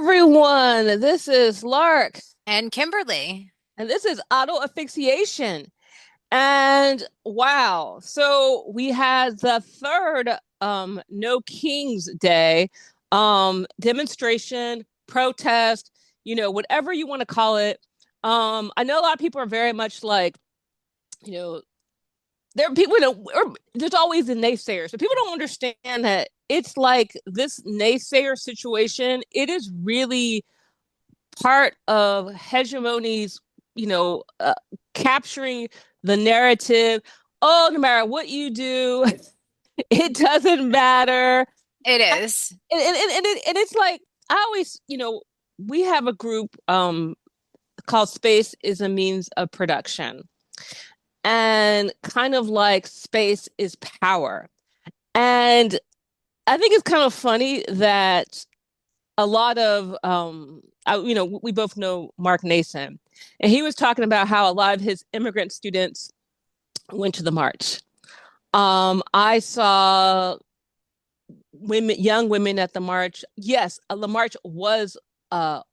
everyone. This is Lark, And Kimberly. and this is Auto Asphyxiation. And wow, so we had the third No Kings Day demonstration, protest, whatever you want to call it. I know a lot of people are very much like, you know, there are people, there's always the naysayers, but people don't understand that it's like this naysayer situation. It is really part of hegemony's, you know, uh, capturing the narrative. Oh, no matter what you do, it doesn't matter. It is. And it's like, I always, we have a group called Space is a Means of Production. And kind of like space is power. And I think it's kind of funny that a lot of we both know Mark Nason, and he was talking about how a lot of his immigrant students went to the march. I saw young women at the march. Yes, the march was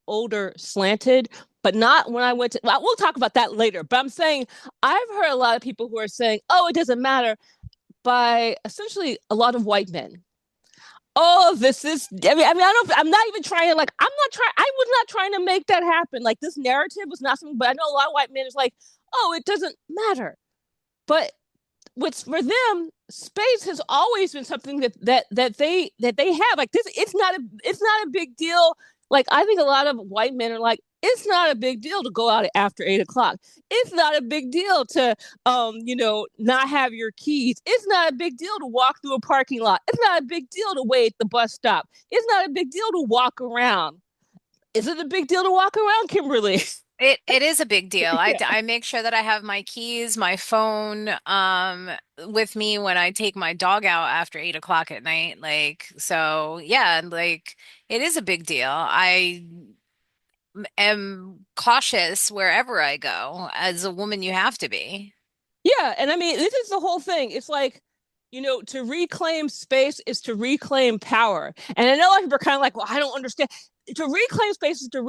older slanted, but not when I went to. Well, we'll talk about that later. But I'm saying I've heard a lot of people who are saying, "Oh, it doesn't matter," by essentially a lot of white men. Oh, this is. I don't. I'm not even trying to like. I'm not trying. I was not trying to make that happen. Like this narrative was not something. But I know a lot of white men is like, oh, it doesn't matter. But what's for them, space has always been something that they have. Like this, it's not a big deal. Like I think a lot of white men are like, it's not a big deal to go out after 8 o'clock. It's not a big deal to not have your keys. It's not a big deal to walk through a parking lot. It's not a big deal to wait at the bus stop. It's not a big deal to walk around. Is it a big deal to walk around, Kimberly? It is a big deal. I, Yeah. I make sure that I have my keys, my phone, with me when I take my dog out after 8 o'clock at night. Like, so yeah, like it is a big deal. I am cautious wherever I go. As a woman, you have to be. Yeah, and I mean, this is the whole thing. It's like, to reclaim space is to reclaim power. And I know like people are kind of like, well, I don't understand. To reclaim space is to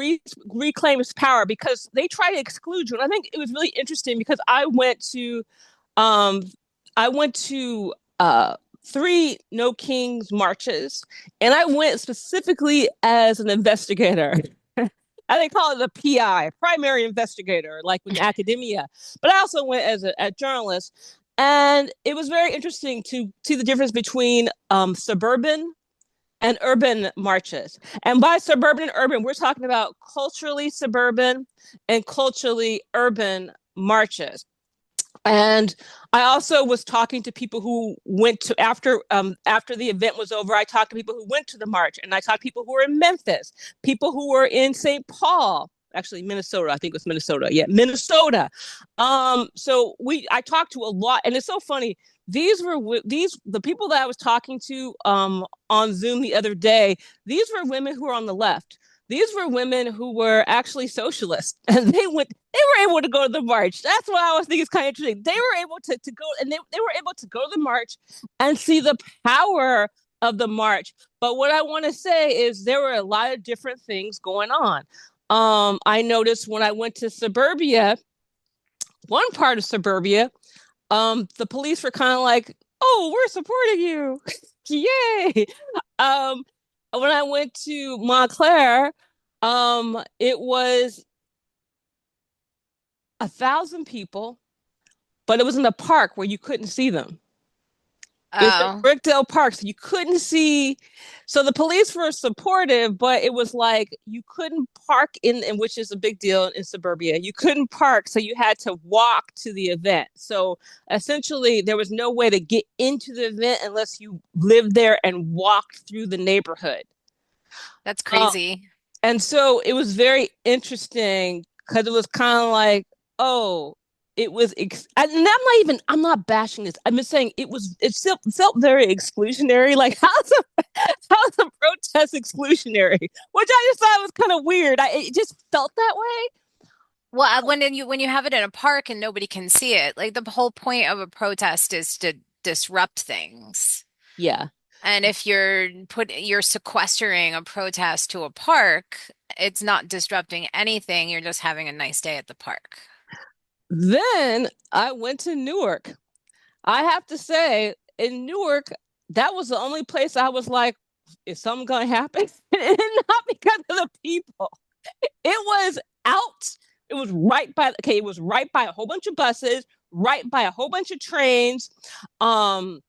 reclaim its power because they try to exclude you. And I think it was really interesting because um I went to three No Kings marches, and I went specifically as an investigator. They call it the PI, primary investigator, like in academia. But I also went as a journalist, and it was very interesting to see the difference between suburban and urban marches. And by suburban and urban, we're talking about culturally suburban and culturally urban marches. And I also was talking to people who went to after the event was over. I talked to people who went to the march, and I talked to people who were in Memphis, people who were in St. Paul, actually Minnesota. I think it was Minnesota. Yeah, Minnesota. So I talked to a lot, and it's so funny. These the people that I was talking to on Zoom the other day. These were women who were on the left. These were women who were actually socialists, and they were able to go to the march. That's what I was thinking is kind of interesting. They were able to go, and they were able to go to the march and see the power of the march. But what I want to say is there were a lot of different things going on. I noticed when I went to suburbia, one part of suburbia, the police were kind of like, "Oh, we're supporting you, yay!" Um, when I went to Montclair, it was 1,000 people, but it was in a park where you couldn't see them. It was in Oh, Brickdale Park, so you couldn't see. So the police were supportive, but it was like you couldn't park in which is a big deal in suburbia. You couldn't park, so you had to walk to the event. So essentially, there was no way to get into the event unless you lived there and walked through the neighborhood. that's Um, crazy. and so it was very interesting because it was kind of like, oh, I'm not bashing this. I'm just saying it felt very exclusionary. Like, how's a protest exclusionary? Which I just thought was kind of weird. It just felt that way. Well, when you have it in a park and nobody can see it, like the whole point of a protest is to disrupt things. Yeah. And if you're sequestering a protest to a park, it's not disrupting anything. You're just having a nice day at the park. Then I went to Newark. I have to say, in Newark, that was the only place I was like, is something going to happen? Not because of the people. It was out. It was right by, okay, it was right by a whole bunch of buses, right by a whole bunch of trains. Um,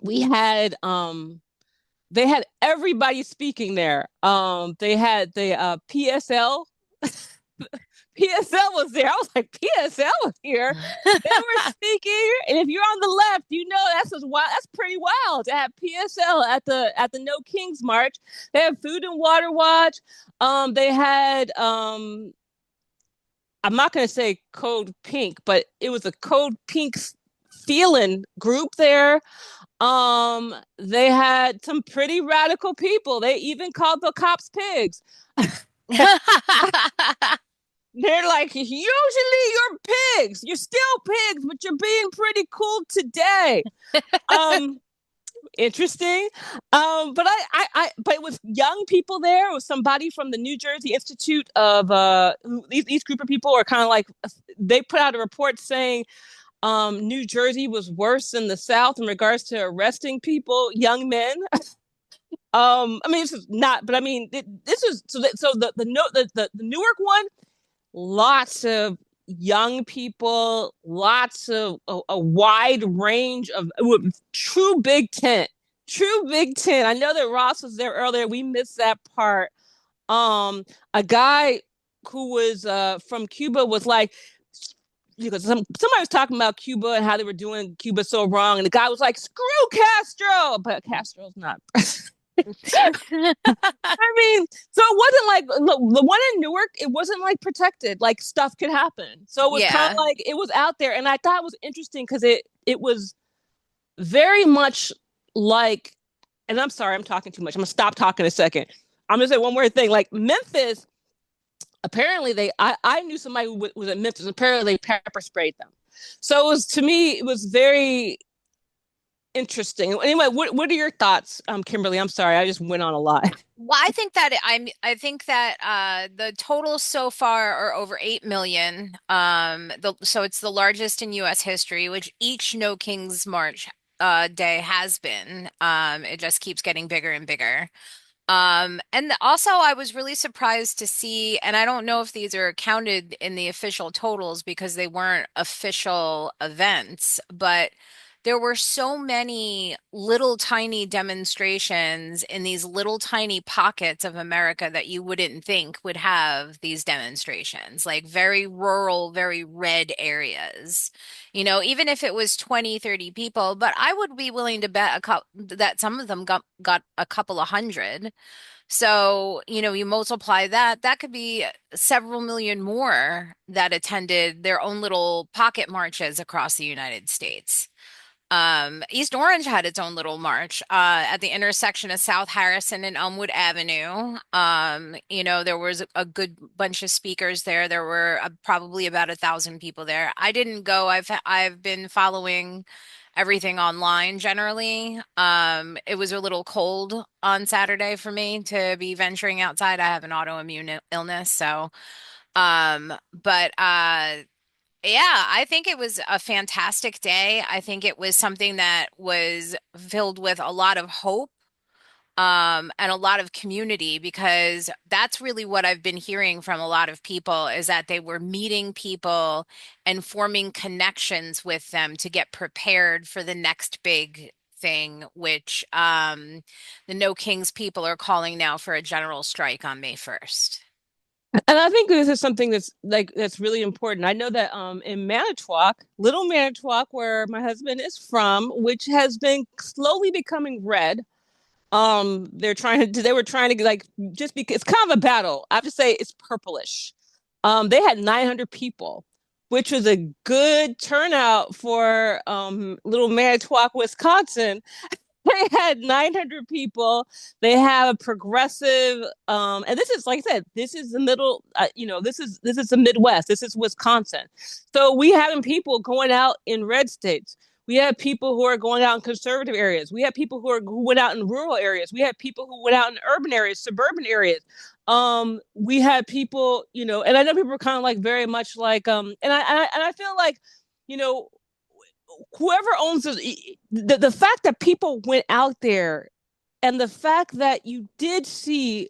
we had, they had everybody speaking there. They had the PSL was there. I was like, PSL was here. They were speaking, and if you're on the left, you know that's just wild. That's pretty wild to have PSL at the No Kings March. They had Food and Water Watch. They had I'm not going to say Code Pink, but it was a Code Pink feeling group there. They had some pretty radical people. They even called the cops pigs. They're like, usually you're pigs. You're still pigs, but you're being pretty cool today. Um, Interesting. But it was young people there. It was somebody from the New Jersey Institute of these group of people are kind of like they put out a report saying New Jersey was worse than the South in regards to arresting people, young men. I mean, this is not, but I mean, this is so the Newark one, lots of young people, lots of a wide range of true Big Tent, true Big Tent. I know that Ross was there earlier. We missed that part. A guy who was from Cuba was like, because somebody was talking about Cuba and how they were doing Cuba so wrong, and the guy was like, "Screw Castro," but Castro's not. I mean, so it wasn't like the one in Newark, it wasn't like protected, like stuff could happen. So it was kind of Yeah. like it was out there. And I thought it was interesting because it was very much like, and I'm sorry, I'm talking too much. I'm gonna stop talking a second. I'm gonna say one more thing. Like Memphis, apparently I knew somebody who was at Memphis, apparently they pepper sprayed them. So it was to me, it was very interesting. Anyway, what are your thoughts, Kimberly? I'm sorry, I just went on a lot. Well, I think that the totals so far are over 8 million. So it's the largest in US history, which each No King's March day has been. It just keeps getting bigger and bigger. And also I was really surprised to see, and I don't know if these are counted in the official totals because they weren't official events, but there were so many little tiny demonstrations in these little tiny pockets of America that you wouldn't think would have these demonstrations, like very rural, very red areas. You know, even if it was 20, 30 people, but I would be willing to bet that some of them got a couple of hundred. So, you know, you multiply that, that could be several million more that attended their own little pocket marches across the United States. East Orange had its own little march at the intersection of South Harrison and Elmwood Avenue. You know, there was a good bunch of speakers there. There were probably about 1,000 people there. I didn't go. I've been following everything online generally. It was a little cold on Saturday for me to be venturing outside. I have an autoimmune illness, so but yeah, I think it was a fantastic day. I think it was something that was filled with a lot of hope, and a lot of community because that's really what I've been hearing from a lot of people is that they were meeting people and forming connections with them to get prepared for the next big thing, which the No Kings people are calling now for a general strike on May 1st. And I think this is something that's really important. I know that in Manitowoc, Little Manitowoc, where my husband is from, which has been slowly becoming red. They were trying to like just because it's kind of a battle. I have to say it's purplish. They had 900 people, which was a good turnout for Little Manitowoc, Wisconsin. They had 900 people. They have a progressive, and this is like I said, this is the middle. This is the Midwest. This is Wisconsin. So we having people going out in red states. We had people who are going out in conservative areas. We had people who went out in rural areas. We had people who went out in urban areas, suburban areas. We had people, and I know people are kind of like very much like, and I feel like, you know, whoever owns the fact that people went out there, and the fact that you did see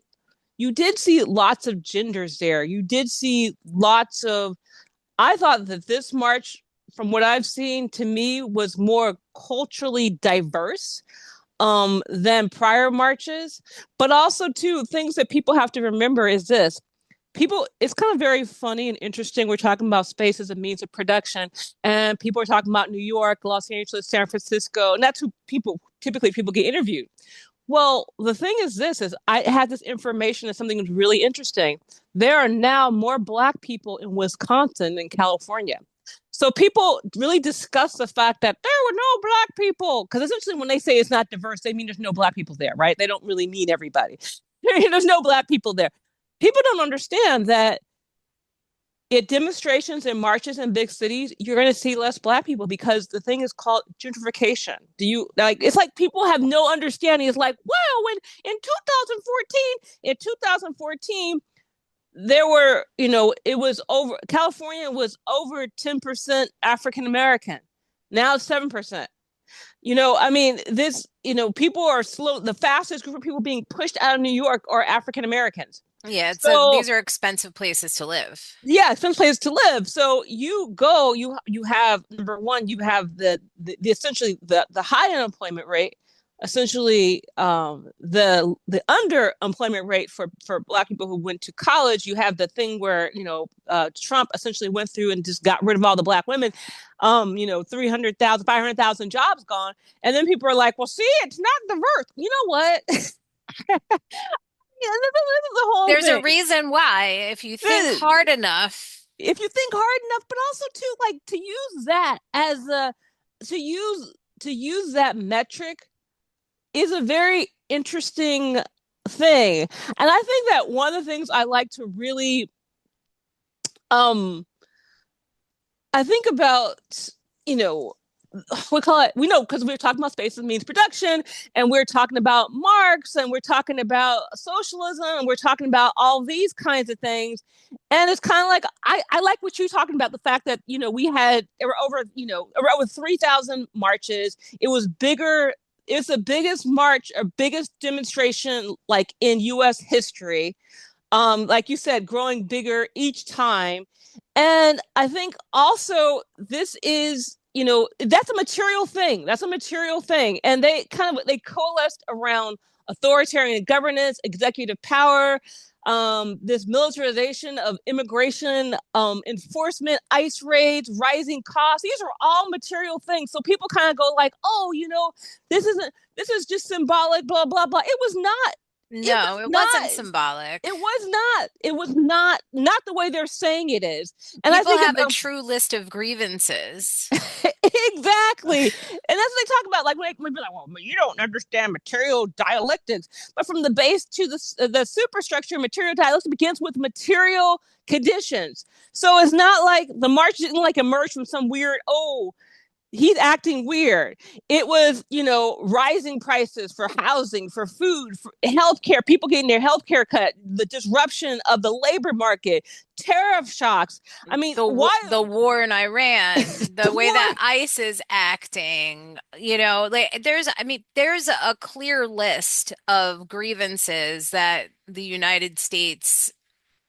lots of genders there. You did see lots of. I thought that this march, from what I've seen, to me was more culturally diverse than prior marches. But also, too, things that people have to remember is this. People, it's kind of very funny and interesting. We're talking about space as a means of production, and people are talking about New York, Los Angeles, San Francisco, and that's who people get interviewed. Well, the thing is this is I had this information and something was really interesting. There are now more black people in Wisconsin than California. So people really discuss the fact that there were no black people because essentially when they say it's not diverse, they mean there's no black people there, right? They don't really mean everybody. There's no black people there. People don't understand that at demonstrations and marches in big cities, you're going to see less black people because the thing is called gentrification. Do you like? It's like people have no understanding. It's like, wow, when in 2014, there were, it was over. California was over 10% African American. Now it's 7%. I mean, people are slow. The fastest group of people being pushed out of New York are African Americans. Yeah, So these are expensive places to live. yeah, some place to live. So you have number one, you have the essentially the high unemployment rate, essentially the underemployment rate for black people who went to college. You have the thing where Trump essentially went through and just got rid of all the black women. 300,000, 500,000 jobs gone, and then people are like, well, see, it's not diverse. You know what? Yeah, this is the whole There's a thing. reason why, if you think hard enough. If you think hard enough, but also too, like, to use that as a to use that metric is a very interesting thing. And I think that one of the things I like to really um I think about, you know, we call it, we know, because we're talking about space as means production, and we're talking about Marx, and we're talking about socialism, and we're talking about all these kinds of things. And it's kind of like, I like what you're talking about, the fact that, there were over 3,000 marches. It was bigger. It's the biggest march or biggest demonstration like in US history. Like you said, growing bigger each time. And I think also this is, that's a material thing. That's a material thing. And they coalesced around authoritarian governance, executive power, this militarization of immigration, enforcement, ICE raids, rising costs. These are all material things. So people kind of go like, oh, this is just symbolic, blah, blah, blah. It was not. It No, was it wasn't not. symbolic. It was not. It was not the way they're saying it is. And I People think have a about true list of grievances. exactly. And that's what they talk about. Like, when like, well, you don't understand material dialectics. But from the base to the superstructure, material dialectics begins with material conditions. So it's not like the march didn't like emerge from some weird, oh, he's acting weird. It was, rising prices for housing, for food, for healthcare, people getting their healthcare cut, the disruption of the labor market, tariff shocks. I mean, why The war in Iran, the the way that war? ICE is acting, like there's a clear list of grievances that the United States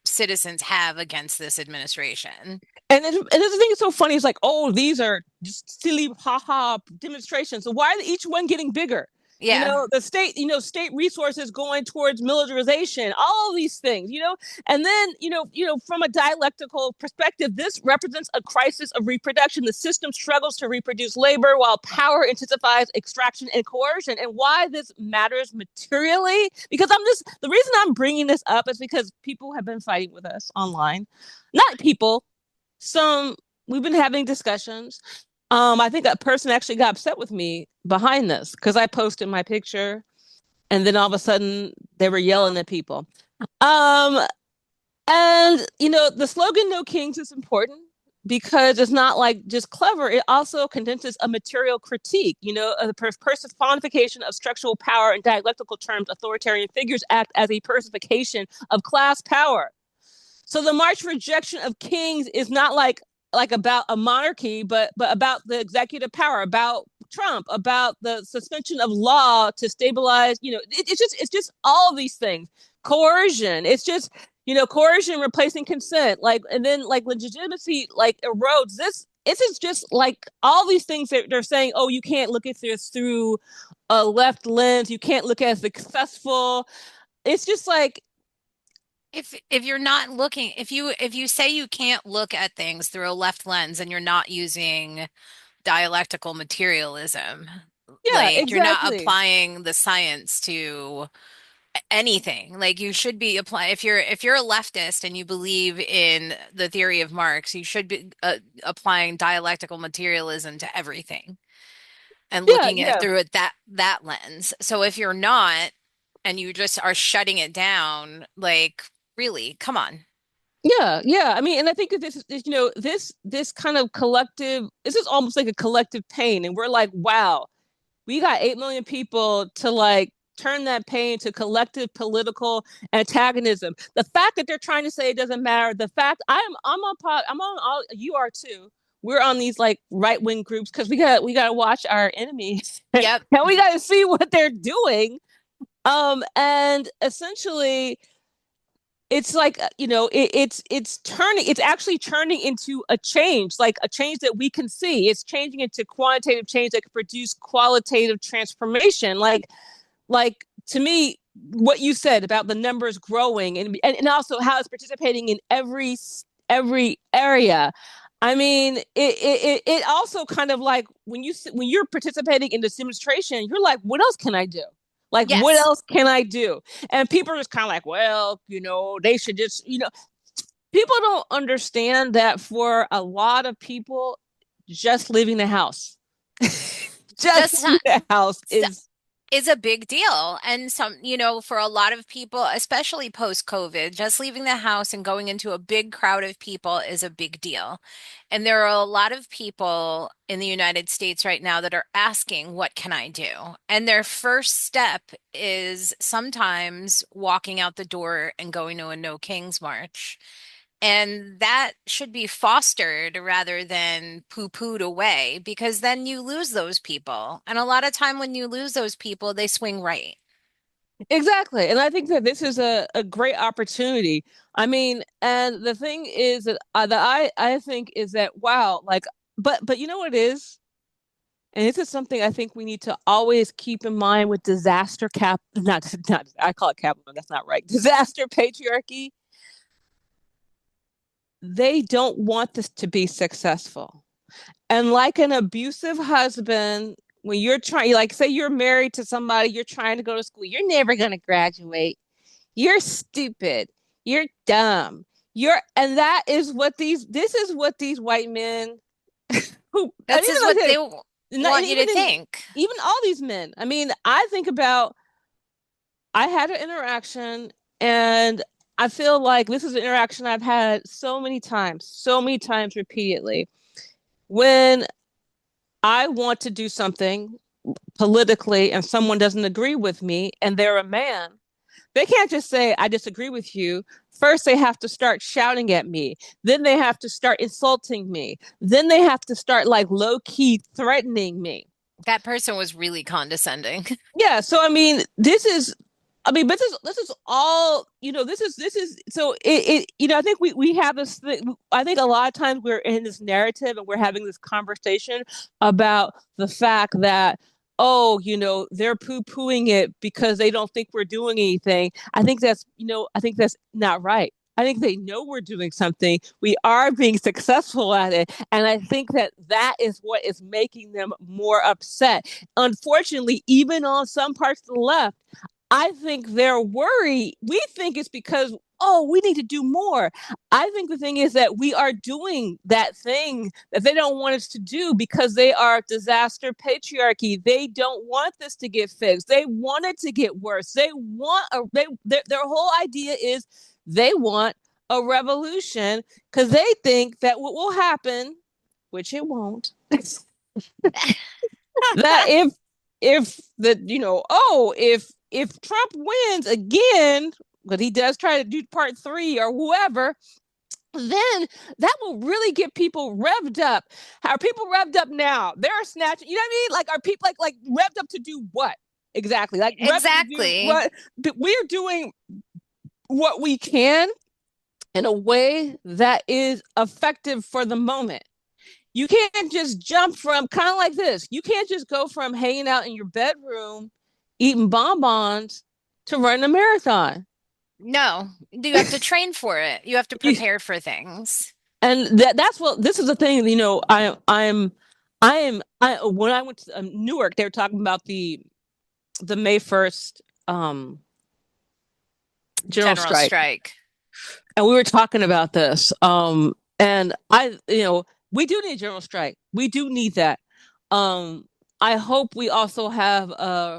citizens have against this administration. And the thing is so funny. It's like, oh, these are just silly, haha demonstrations. So why are each one getting bigger? Yeah. The state, state resources going towards militarization, all these things, and then, from a dialectical perspective, this represents a crisis of reproduction. The system struggles to reproduce labor while power intensifies extraction and coercion. And why this matters materially, because the reason I'm bringing this up is because people have been fighting with us online. Not people, some we've been having discussions. I think a person actually got upset with me behind this because I posted my picture, and then all of a sudden they were yelling at people. Um, and the slogan "No Kings" is important. because it's not like just clever. It also condenses a material critique, a personification of structural power. In dialectical terms, authoritarian figures act as a personification of class power. So the march for rejection of kings is not like about a monarchy, but about the executive power, about Trump, about the suspension of law to stabilize. It's just all of these things. Coercion. It's just coercion replacing consent. Like, and then like legitimacy like erodes. This is just like all these things that they're saying. Oh, you can't look at this through a left lens. You can't look at successful. It's just like If you're not looking, if you say you can't look at things through a left lens and you're not using dialectical materialism, yeah, like you're not exactly. applying the science to anything. Like you should be applying if you're a leftist and you believe in the theory of Marx, you should be applying dialectical materialism to everything and Yeah, looking at it yeah. through it that lens. So if you're not and you just are shutting it down, like really, come on. Yeah, yeah. I mean, and I think that this kind of collective, this is almost like a collective pain, and we're like, wow, we got 8 million people to like turn that pain to collective political antagonism. The fact that they're trying to say it doesn't matter, the fact I'm on pod, I'm on all, you are too. We're on these like right wing groups because we got to watch our enemies and Yep. we got to see what they're doing. And essentially it's like it's actually turning into a change, like a change that we can see. It's changing into quantitative change that can produce qualitative transformation. Like to me, what you said about the numbers growing and also how it's participating in every area. I mean, it also kind of like when you're participating in this demonstration, you're like, what else can I do? Like, what Yes. else can I do? And people are just kind of like, well, they should just, people don't understand that for a lot of people, just leaving the house, just Just leaving the house is a big deal. And for a lot of people, especially post-COVID, just leaving the house and going into a big crowd of people is a big deal. And there are a lot of people in the United States right now that are asking, what can I do? And their first step is sometimes walking out the door and going to a No Kings March. And that should be fostered rather than poo-pooed away because then you lose those people. And a lot of time when you lose those people, they swing right. exactly. And I think that this is a great opportunity. I mean, and the thing is that I think is that wow, like, but you know what it is? And this is something I think we need to always keep in mind with disaster not I call it capitalism, that's not right. Disaster patriarchy. They don't want this to be successful. And like an abusive husband, when you're trying, like, say you're married to somebody, you're trying to go to school, you're never going to graduate. You're stupid. You're dumb. And this is what these white men who, and This is what they want you to think. even all these men. I mean, I think about, I had an interaction and I feel like this is an interaction I've had so many times repeatedly. When I want to do something politically and someone doesn't agree with me and they're a man, they can't just say, I disagree with you. First, they have to start shouting at me. Then they have to start insulting me. Then they have to start like low key threatening me. That person was really condescending. Yeah. So, I mean, but this is all, this is, so I think we have this thing. I think a lot of times we're in this narrative and we're having this conversation about the fact that, oh, they're poo-pooing it because they don't think we're doing anything. I think that's not right. I think they know we're doing something. We are being successful at it. And I think that that is what is making them more upset. Unfortunately, even on some parts of the left, I think they're worried. We think it's because, oh, we need to do more. I think the thing is that we are doing that thing that they don't want us to do because they are disaster patriarchy. They don't want this to get fixed. They want it to get worse. They want their whole idea is they want a revolution because they think that what will happen, which it won't, that if the if Trump wins again, but he does try to do part three or whoever, then that will really get people revved up. How are people revved up now? They're snatching. You know what I mean? Like, are people like revved up to do what exactly? Like revved up to do Exactly. what? We're doing what we can in a way that is effective for the moment. You can't just jump from kind of like this. You can't just go from hanging out in your bedroom eating bonbons to running a marathon. No, you have to train for it. You have to You, prepare for things. and that's what this is the thing. I when I went to Newark, they were talking about the May 1st general General strike, strike. and we were talking about this. And we do need a general strike. We do need that. Um, I hope we also have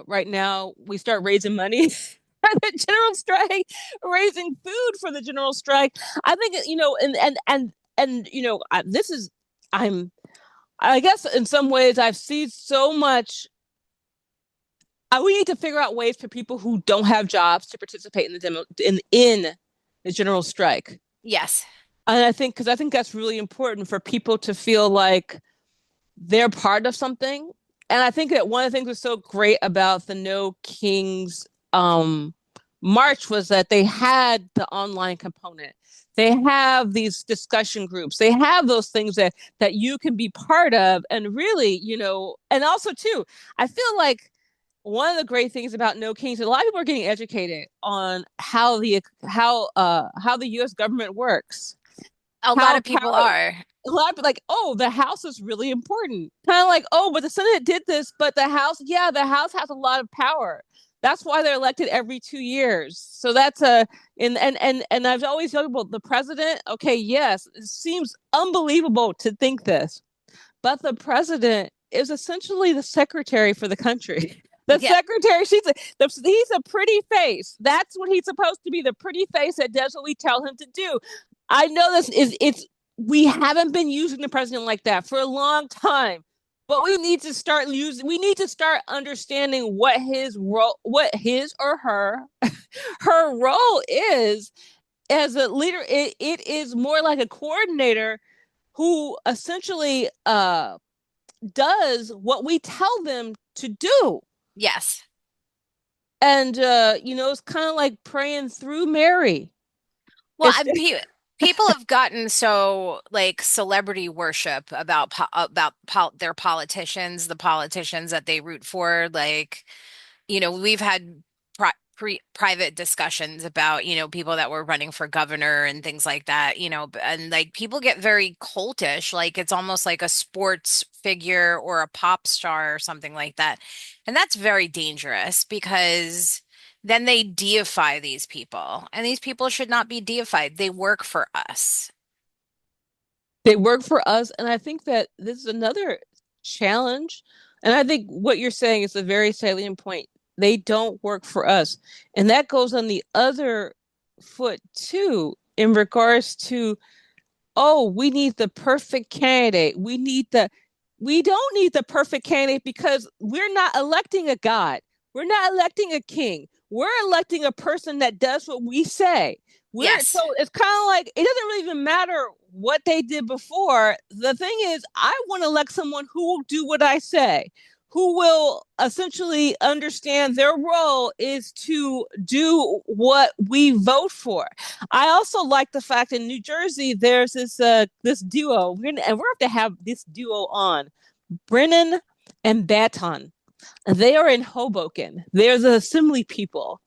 right now we start raising money for the general strike, raising food for the general strike. I think and this is I'm I guess in some ways I've seen so much. We need to figure out ways for people who don't have jobs to participate in the in the general strike. Yes. And I think that's really important for people to feel like they're part of something. And I think that one of the things that's so great about the No Kings march was that they had the online component. They have these discussion groups. They have those things that you can be part of, and really, and also too, I feel like one of the great things about No Kings is a lot of people are getting educated on how the U.S. government works, A lot how of people power are. a lot of people like, oh, the House is really important. Kind of like, oh, but the Senate did this, but the House, yeah, the House has a lot of power. That's why they're elected every 2 years. So that's a and I've always told people the president. Okay, yes, it seems unbelievable to think this, but the president is essentially the secretary for the country. The Yeah. secretary, he's a pretty face. That's what he's supposed to be, the pretty face that does what we tell him to do. I know this is it's we haven't been using the president like that for a long time. But we need to start understanding what his or her role is as a leader. It is more like a coordinator who essentially does what we tell them to do. Yes. And it's kind of like praying through Mary. Well, It's people have gotten so like celebrity worship about their politicians, the politicians that they root for. Like, we've had private discussions about, people that were running for governor and things like that, and like people get very cultish, like it's almost like a sports figure or a pop star or something like that. And that's very dangerous because then they deify these people, and these people should not be deified. They work for us. They work for us, and I think that this is another challenge. And I think what you're saying is a very salient point. They don't work for us, and that goes on the other foot too, in regards to, oh, we need the perfect candidate. We don't need the perfect candidate because we're not electing a god. We're not electing a king. We're electing a person that does what we say. So Yes. it's kind of like it doesn't really even matter what they did before. The thing is, I want to elect someone who will do what I say, who will essentially understand their role is to do what we vote for. I also like the fact in New Jersey there's this duo, and we're going to have this duo on Brennan and Baton. They are in Hoboken. They're the assembly people,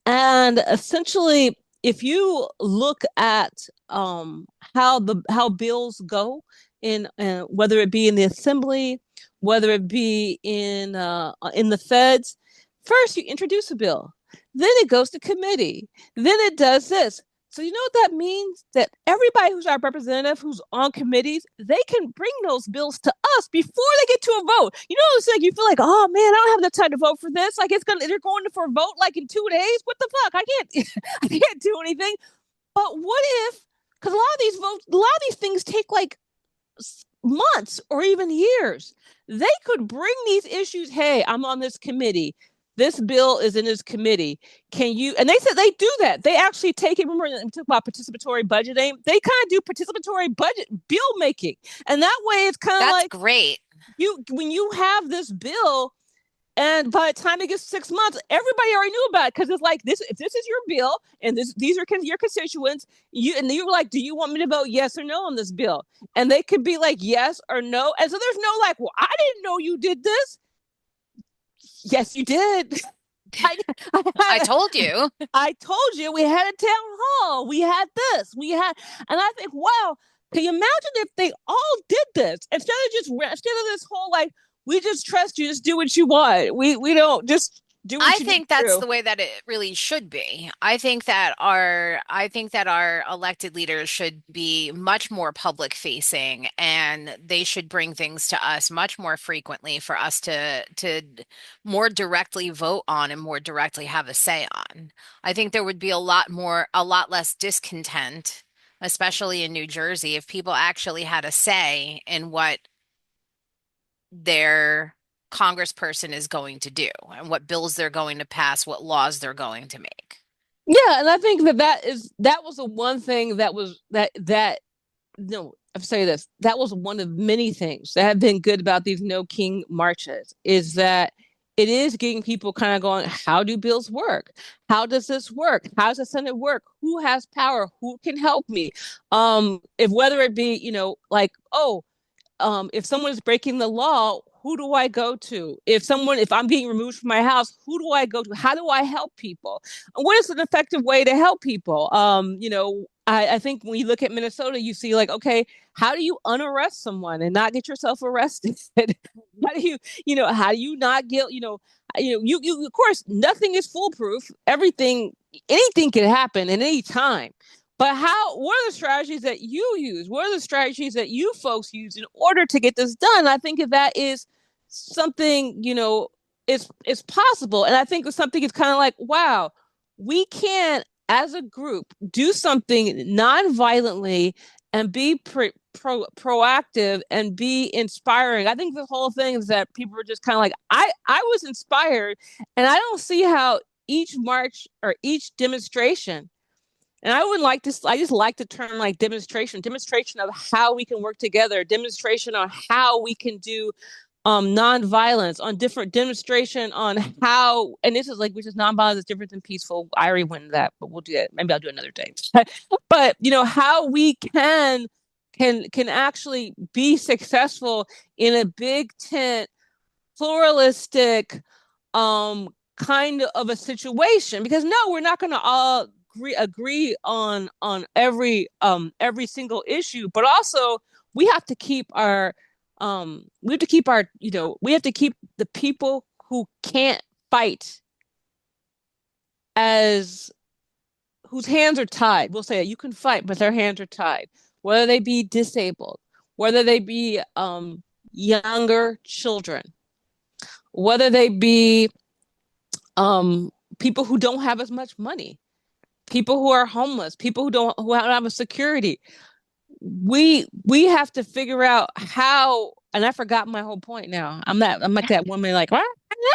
and essentially, if you look at how bills go in whether it be in the assembly, whether it be in the feds, first you introduce a bill, then it goes to committee, then it does this. So you know what that means? That everybody who's our representative, who's on committees, they can bring those bills to us before they get to a vote. It's like you feel like, oh man, I don't have enough time to vote for this. Like they're going for a vote like in 2 days. What the fuck? I can't, I can't do anything. But what if, because a lot of these things take like months or even years. They could bring these issues. Hey, I'm on this committee. This bill is in this committee. Can you? And they said they do that. They actually take it. Remember, we talk about participatory budgeting. They kind of do participatory budget bill making, and that way it's kind of That's like great. you when you have this bill, and by the time it gets 6 months, everybody already knew about it because it's like this. If this is your bill, and these are your constituents, you're like, do you want me to vote yes or no on this bill? And they could be like yes or no. And so there's no like, well, I didn't know you did this. Yes, you did. I, I I, told you. I told you we had a town hall. We had this. We had, and I think, wow, can you imagine if they all did this instead of this whole like, we just trust you, just do what you want. We don't just do what I you need think to that's do. the way that it really should be. I think that our elected leaders should be much more public facing and they should bring things to us much more frequently for us to more directly vote on and more directly have a say on. I think there would be a lot less discontent, especially in New Jersey, if people actually had a say in what their congressperson is going to do and what bills they're going to pass, what laws they're going to make. Yeah, and I think that was the one thing that no, I'm saying this. That was one of many things that have been good about these No King marches is that it is getting people kind of going, how do bills work? How does this work? How does the Senate work? Who has power? Who can help me? If whether it be, like, oh, if someone is breaking the law, who do I go to? If I'm being removed from my house, who do I go to? How do I help people? What is an effective way to help people? I think when you look at Minnesota, you see like, okay, how do you unarrest someone and not get yourself arrested? how do you, how do you not get, you, of course, nothing is foolproof. Anything can happen at any time. But what are the strategies that you use? What are the strategies that you folks use in order to get this done? I think if that is something, it's possible. And I think it's something it's kind of like, wow, we can, as a group, do something non-violently and be proactive and be inspiring. I think the whole thing is that people are just kind of like, I was inspired, and I don't see how each march or each demonstration, and I wouldn't like this. I just like the term like demonstration of how we can work together, demonstration on how we can do nonviolence, on different demonstration on how, and this is like, which is nonviolence is different than peaceful. I already went that, but we'll do that. Maybe I'll do another day. But how we can actually be successful in a big tent, pluralistic, kind of a situation, because no, we're not going to all agree on every single issue, but also we have to keep our we have to keep the people who can't fight, as whose hands are tied. We'll say it, you can fight but their hands are tied, whether they be disabled, whether they be younger children, whether they be um people who don't have as much money, people who are homeless, people who don't have a security. We have to figure out how, and I forgot my whole point now. I'm like that woman like, what?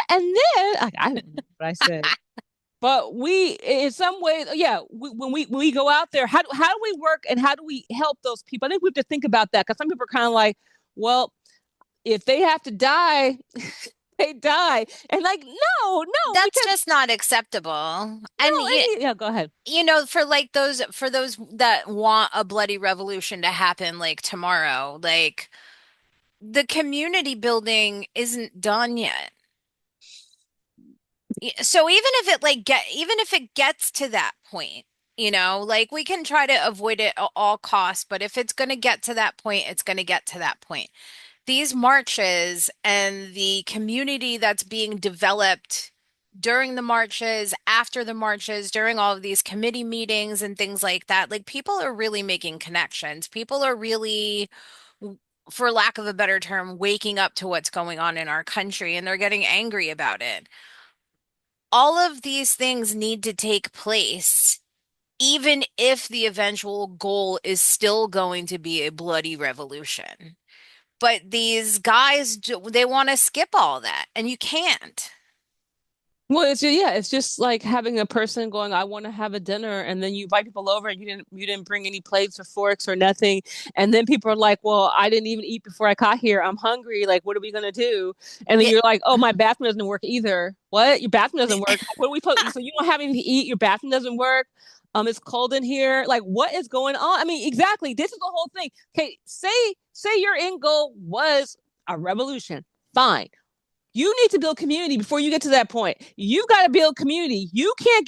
And then I don't know what I said. But we, in some ways, yeah, when we go out there, how do we work and how do we help those people? I think we have to think about that, because some people are kind of like, well, if they have to die, they die. And like, no, That's because just not acceptable. no, And yeah, go ahead. for like for those that want a bloody revolution to happen like tomorrow, like the community building isn't done yet. So even if it gets to that point, like we can try to avoid it at all costs, but if it's going to get to that point, it's going to get to that point. These marches and the community that's being developed during the marches, after the marches, during all of these committee meetings and things like that, like people are really making connections. People are really, for lack of a better term, waking up to what's going on in our country and they're getting angry about it. All of these things need to take place even if the eventual goal is still going to be a bloody revolution. But these guys, they want to skip all that, and you can't. Well, yeah, it's just like having a person going, I want to have a dinner, and then you invite people over and you didn't bring any plates or forks or nothing. And then people are like, well, I didn't even eat before I got here. I'm hungry. Like, what are we gonna do? And then Yeah. you're like, oh, my bathroom doesn't work either. What? Your bathroom doesn't work? What are we supposed so you don't have anything to eat, your bathroom doesn't work. It's cold in here. Like, what is going on? I mean, exactly. This is the whole thing. Okay, say your end goal was a revolution. Fine. You need to build community before you get to that point. You've got to build community. You can't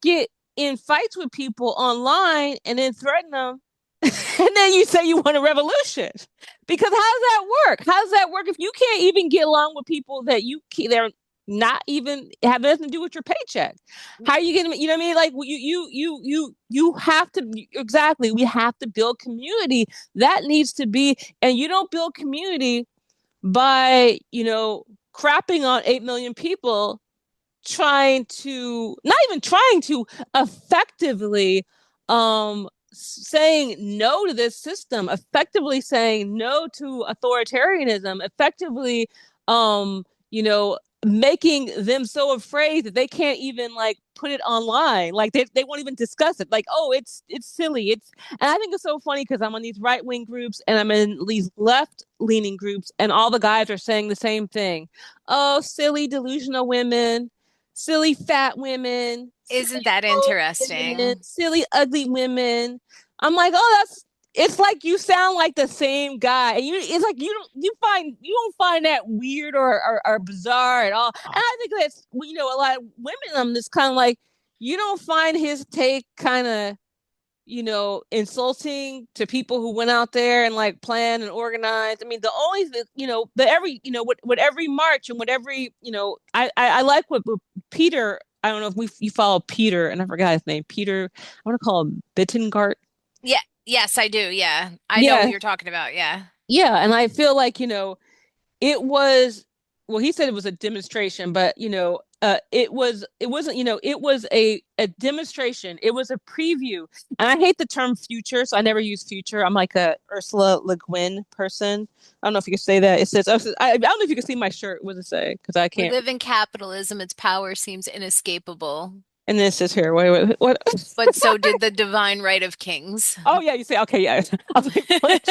get in fights with people online and then threaten them and then you say you want a revolution. Because how does that work? How does that work if you can't even get along with people that they're not even have nothing to do with your paycheck? How are you getting, you know what I mean? Like you have to, exactly, we have to build community. That needs to be, and you don't build community by, crapping on 8 million people, trying to, not even trying to, effectively saying no to this system, effectively saying no to authoritarianism, effectively um you know making them so afraid that they can't even like put it online, like they won't even discuss it, like, oh, it's silly. And I think it's so funny because I'm on these right-wing groups and I'm in these left-leaning groups, and all the guys are saying the same thing. Oh, silly delusional women, silly fat women, Isn't silly that old women, interesting? silly ugly women. I'm like, oh, that's, it's like you sound like the same guy. And it's like you don't find that weird or bizarre at all. And I think that's, a lot of women on this kind of like, you don't find his take kind of, insulting to people who went out there and like planned and organized. I mean, the only, the every, what every march and what every, I like what Peter, I don't know if you follow Peter, and I forgot his name, Peter, I want to call him Bittengart. Yeah, yes, I do. Yeah. I know who Yeah. you're talking about. Yeah. Yeah. And I feel like, it was, well, he said it was a demonstration, but it wasn't a demonstration. It was a preview. And I hate the term future, so I never use future. I'm like a Ursula Le Guin person. I don't know if you can say that. It says, I don't know if you can see my shirt. What does it say? Because I We can't. live in capitalism. Its power seems inescapable. And then it says here, wait, what? But so did the divine right of kings. Oh yeah, you say, okay, yeah. I was like, what?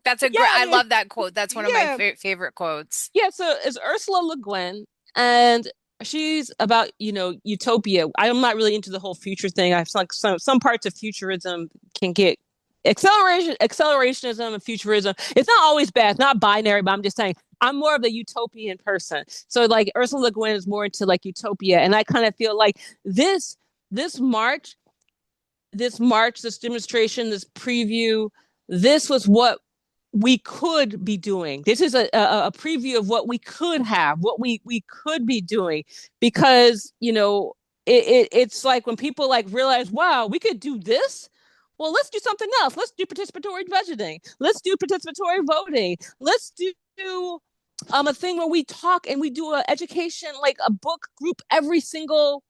That's a Yeah, great, I I mean, love that quote. That's one of my yeah. favorite quotes. Yeah, so it's Ursula Le Guin, and she's about, utopia. I'm not really into the whole future thing. I feel like some parts of futurism can get accelerationism and futurism. It's not always bad. It's not binary, but I'm just saying I'm more of the utopian person. So like Ursula Le Guin is more into like utopia, and I kind of feel like this this march this demonstration, this preview, this was what we could be doing. This is a preview of what we could have, what we could be doing, because it's like when people like realize, wow, we could do this. Well, let's do something else. Let's do participatory budgeting. Let's do participatory voting. Let's do a thing where we talk and we do a education, like a book group every single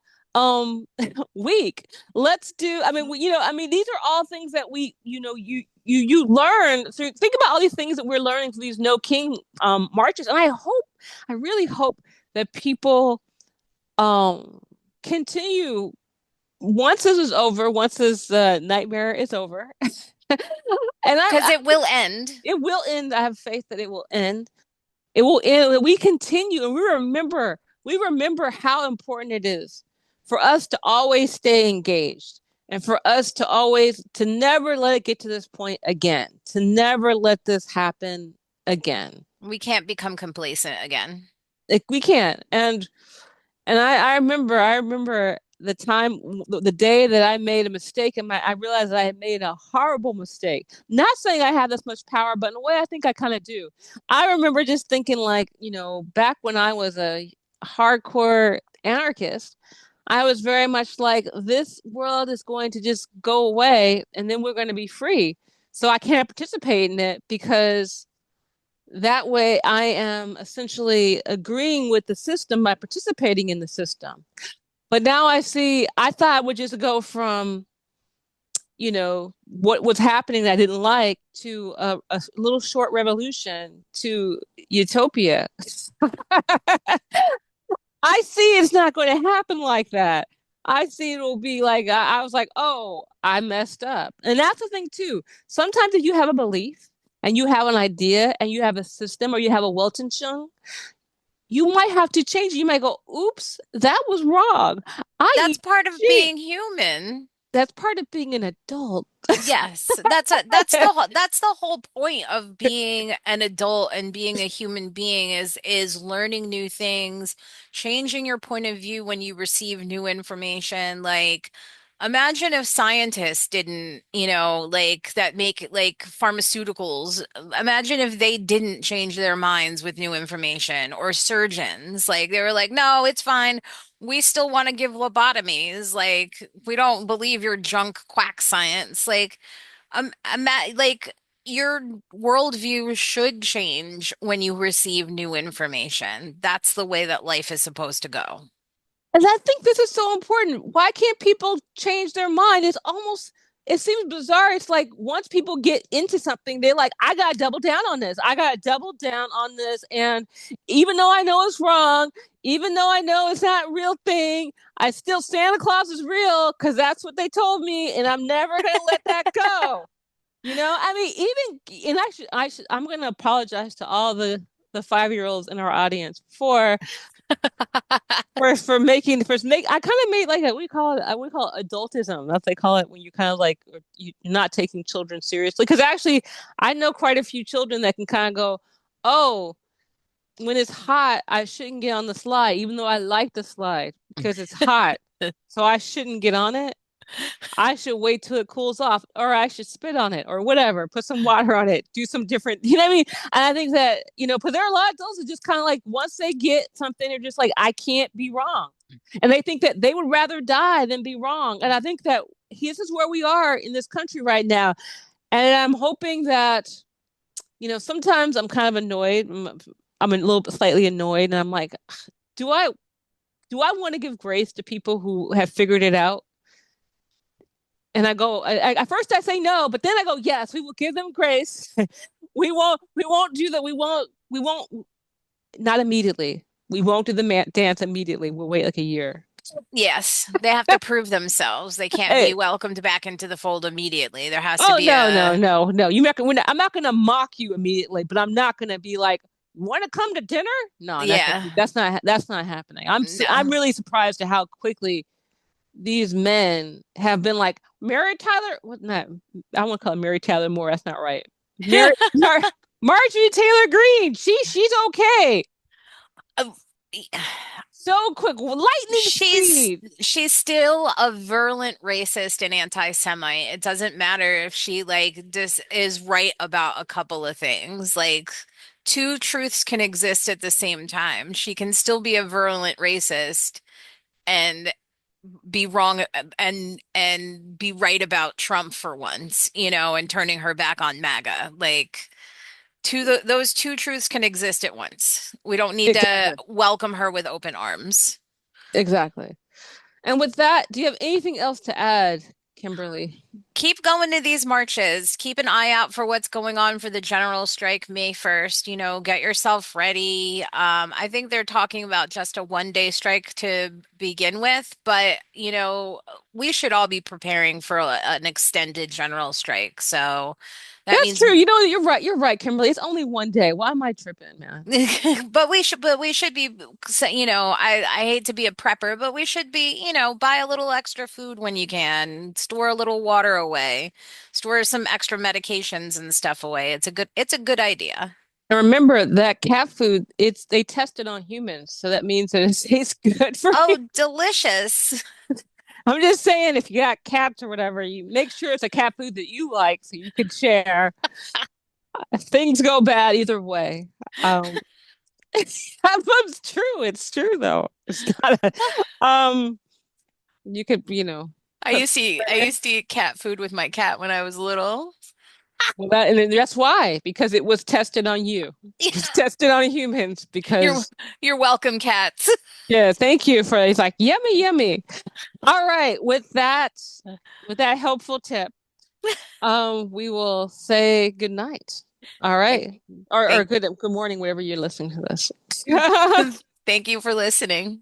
week. Let's do, I mean, these are all things that we, you learn. So think about all these things that we're learning through these no king marches. And I really hope that people um continue once this is over, once this nightmare is over. And Because it will end. it will end. I have faith that it will end. It will end. We continue, and we remember how important it is for us to always stay engaged, and for us to never let it get to this point again, to never let this happen again. We can't become complacent again. Like we can't. And I remember the time, the day that I made a mistake, and I realized that I had made a horrible mistake. Not saying I have this much power, but in a way, I think I kind of do. I remember just thinking, like, back when I was a hardcore anarchist, I was very much like, this world is going to just go away, and then we're going to be free. So I can't participate in it because that way I am essentially agreeing with the system by participating in the system. But now I see, I thought I would just go from, what was happening that I didn't like to a little short revolution to utopia. I see it's not going to happen like that. I see it'll be like, I was like, oh, I messed up. And that's the thing too. Sometimes if you have a belief and you have an idea and you have a system or you have a Weltanschauung, you might have to change it. You might go, oops, that was wrong. I That's eat part of sheep. being human. That's part of being an adult. Yes, that's the whole point of being an adult and being a human being is learning new things, changing your point of view when you receive new information. Like, imagine if scientists didn't, like that make like pharmaceuticals. Imagine if they didn't change their minds with new information, or surgeons. Like they were like, no, it's fine. We still want to give lobotomies. Like, we don't believe your junk quack science. Like your worldview should change when you receive new information. That's the way that life is supposed to go. And I think this is so important. Why can't people change their mind? It seems bizarre. It's like once people get into something, they're like, I got to double down on this. I got to double down on this. And even though I know it's wrong, even though I know it's not a real thing, I still, Santa Claus is real because that's what they told me. And I'm never going to let that go. I mean, and I'm going to apologize to all the 5-year-olds in our audience for making for make I kind of made like a we call it we call it adultism. That's what they call it when you kind of like you're not taking children seriously. Because actually, I know quite a few children that can kind of go, oh, when it's hot, I shouldn't get on the slide, even though I like the slide because it's hot, so I shouldn't get on it. I should wait till it cools off, or I should spit on it, or whatever, put some water on it, do some different, you know what I mean? And I think that, but there are a lot of those that just kind of like, once they get something, they're just like, I can't be wrong. And they think that they would rather die than be wrong. And I think that this is where we are in this country right now. And I'm hoping that, sometimes I'm kind of annoyed. I'm a little bit slightly annoyed. And I'm like, do I, do I want to give grace to people who have figured it out? And I go, at first I say no, but then I go, yes, we will give them grace. We won't do that. We won't, not immediately. We won't do the dance immediately. We'll wait like a year. Yes, they have to prove themselves. They can't be Hey, welcomed back into the fold immediately. There has to oh be no, no, a, no, no. I'm not gonna mock you immediately, but I'm not gonna be like, want to come to dinner? No, yeah, that's not happening. I'm no. really surprised at how quickly these men have been like Mary Tyler. What not? I want to call it Mary Tyler Moore. That's not right. Mary Mar- Marjorie Taylor Greene. She's okay. Uh, So quick, lightning She's speed. she's still a virulent racist and anti-Semite. It doesn't matter if she like just is right about a couple of things. Like, two truths can exist at the same time. She can still be a virulent racist and be wrong, and be right about Trump for once, and turning her back on MAGA. Like, those two truths can exist at once. We don't need to Exactly. welcome her with open arms. Exactly. And with that, do you have anything else to add, Kimberly? Keep going to these marches. Keep an eye out for what's going on for the general strike May 1st. Get yourself ready. I think they're talking about just a 1-day strike to begin with, but we should all be preparing for an extended general strike. So that That's means true. You're right. You're right, Kimberly. It's only one day. Why am I tripping, man? but we should be, I hate to be a prepper, but we should be, buy a little extra food when you can, store a little water away, store some extra medications and stuff away. It's a good idea. And remember that cat food, they tested on humans, so that means that it tastes good for you. Oh, delicious. I'm just saying, if you got cats or whatever, you make sure it's a cat food that you like, so you can share. Things go bad either way. Um, it's true. It's true though. It's not you could, I put used to eat cat food with my cat when I was little. Well, and that's why, because it was tested on you. It was tested on humans You're because, you're welcome, cats. yeah, thank you for, it's like, yummy, yummy. All right, with that helpful tip, we will say good night. All Thank, right. Or thank, good morning, wherever you're listening to this. thank you for listening.